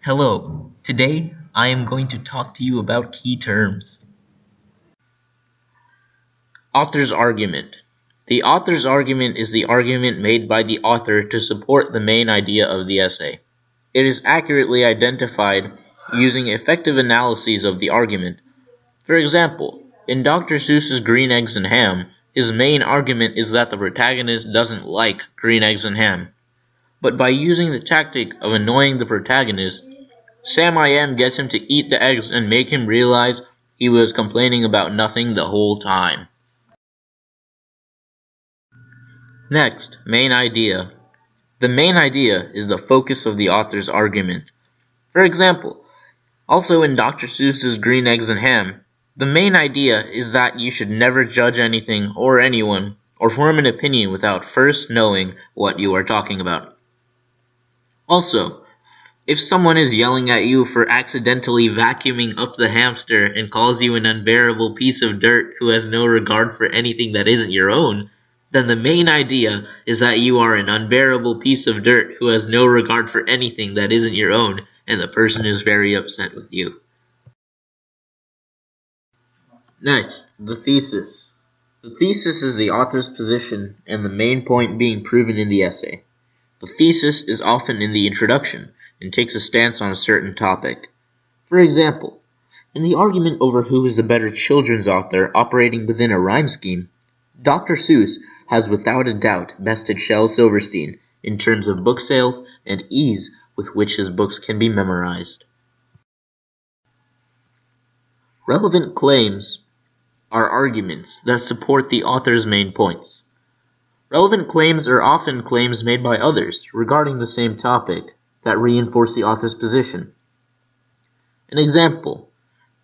Hello, today I am going to talk to you about key terms. Author's argument. The author's argument is the argument made by the author to support the main idea of the essay. It is accurately identified using effective analyses of the argument. For example, in Dr. Seuss's Green Eggs and Ham, his main argument is that the protagonist doesn't like green eggs and ham. But by using the tactic of annoying the protagonist, Sam I Am gets him to eat the eggs and make him realize he was complaining about nothing the whole time. Next, main idea. The main idea is the focus of the author's argument. For example, also in Dr. Seuss's Green Eggs and Ham, the main idea is that you should never judge anything or anyone or form an opinion without first knowing what you are talking about. Also, if someone is yelling at you for accidentally vacuuming up the hamster and calls you an unbearable piece of dirt who has no regard for anything that isn't your own, then the main idea is that you are an unbearable piece of dirt who has no regard for anything that isn't your own, and the person is very upset with you. Next, the thesis. The thesis is the author's position and the main point being proven in the essay. The thesis is often in the introduction and takes a stance on a certain topic. For example, in the argument over who is the better children's author operating within a rhyme scheme, Dr. Seuss has without a doubt bested Shel Silverstein in terms of book sales and ease with which his books can be memorized. Relevant claims are arguments that support the author's main points. Relevant claims are often claims made by others regarding the same topic that reinforce the author's position. An example,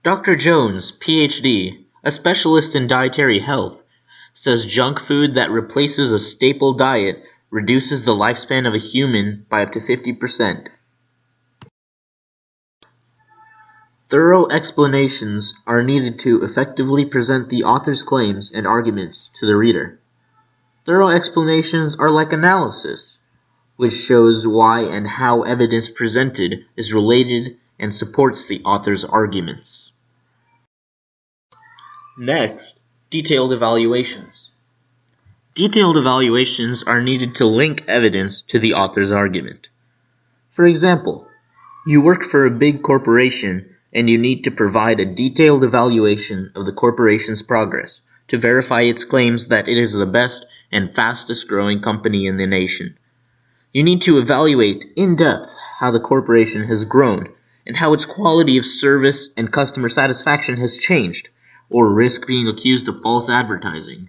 Dr. Jones, PhD, a specialist in dietary health, says junk food that replaces a staple diet reduces the lifespan of a human by up to 50%. Thorough explanations are needed to effectively present the author's claims and arguments to the reader. Thorough explanations are like analysis, which shows why and how evidence presented is related and supports the author's arguments. Next, detailed evaluations. Detailed evaluations are needed to link evidence to the author's argument. For example, you work for a big corporation and you need to provide a detailed evaluation of the corporation's progress to verify its claims that it is the best and fastest growing company in the nation. You need to evaluate in depth how the corporation has grown and how its quality of service and customer satisfaction has changed, or risk being accused of false advertising.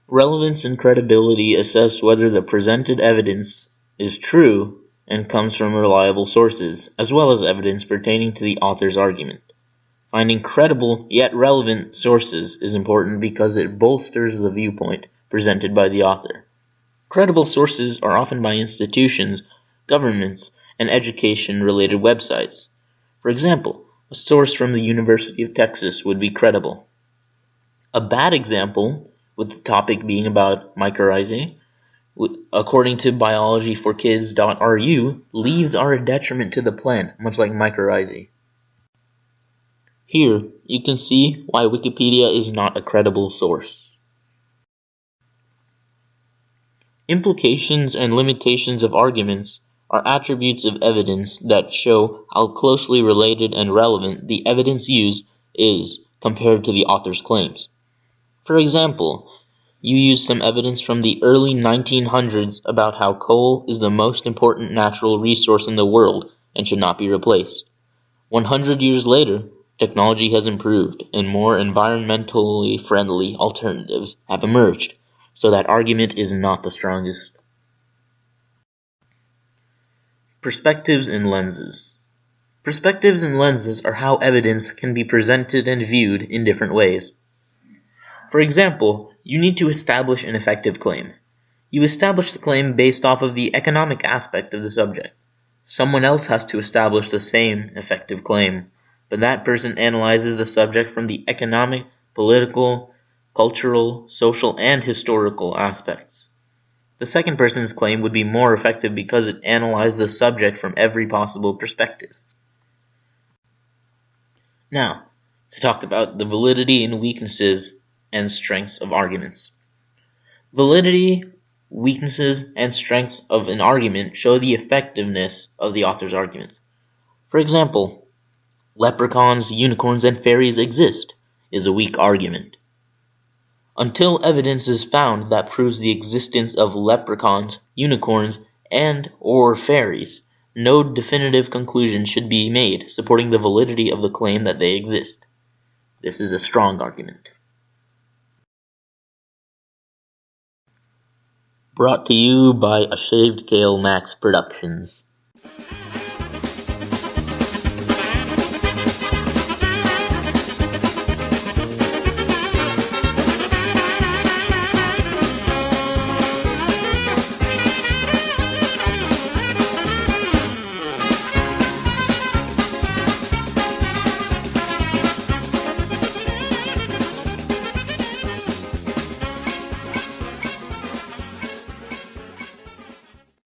Relevance and credibility assess whether the presented evidence is true and comes from reliable sources, as well as evidence pertaining to the author's argument. Finding credible yet relevant sources is important because it bolsters the viewpoint presented by the author. Credible sources are often by institutions, governments, and education-related websites. For example, a source from the University of Texas would be credible. A bad example, with the topic being about mycorrhizae, according to biologyforkids.ru, leaves are a detriment to the plant, much like mycorrhizae. Here, you can see why Wikipedia is not a credible source. Implications and limitations of arguments are attributes of evidence that show how closely related and relevant the evidence used is compared to the author's claims. For example, you use some evidence from the early 1900s about how coal is the most important natural resource in the world and should not be replaced. 100 years later, technology has improved and more environmentally friendly alternatives have emerged, so that argument is not the strongest. Perspectives and lenses. Perspectives and lenses are how evidence can be presented and viewed in different ways. For example, you need to establish an effective claim. You establish the claim based off of the economic aspect of the subject. Someone else has to establish the same effective claim, but that person analyzes the subject from the economic, political, cultural, social, and historical aspects. The second person's claim would be more effective because it analyzed the subject from every possible perspective. Now, to talk about the validity and weaknesses and strengths of arguments. Validity, weaknesses, and strengths of an argument show the effectiveness of the author's argument. For example, leprechauns, unicorns, and fairies exist is a weak argument. Until evidence is found that proves the existence of leprechauns, unicorns, and/or fairies, no definitive conclusion should be made supporting the validity of the claim that they exist. This is a strong argument. Brought to you by A Shaved Kale Max Productions.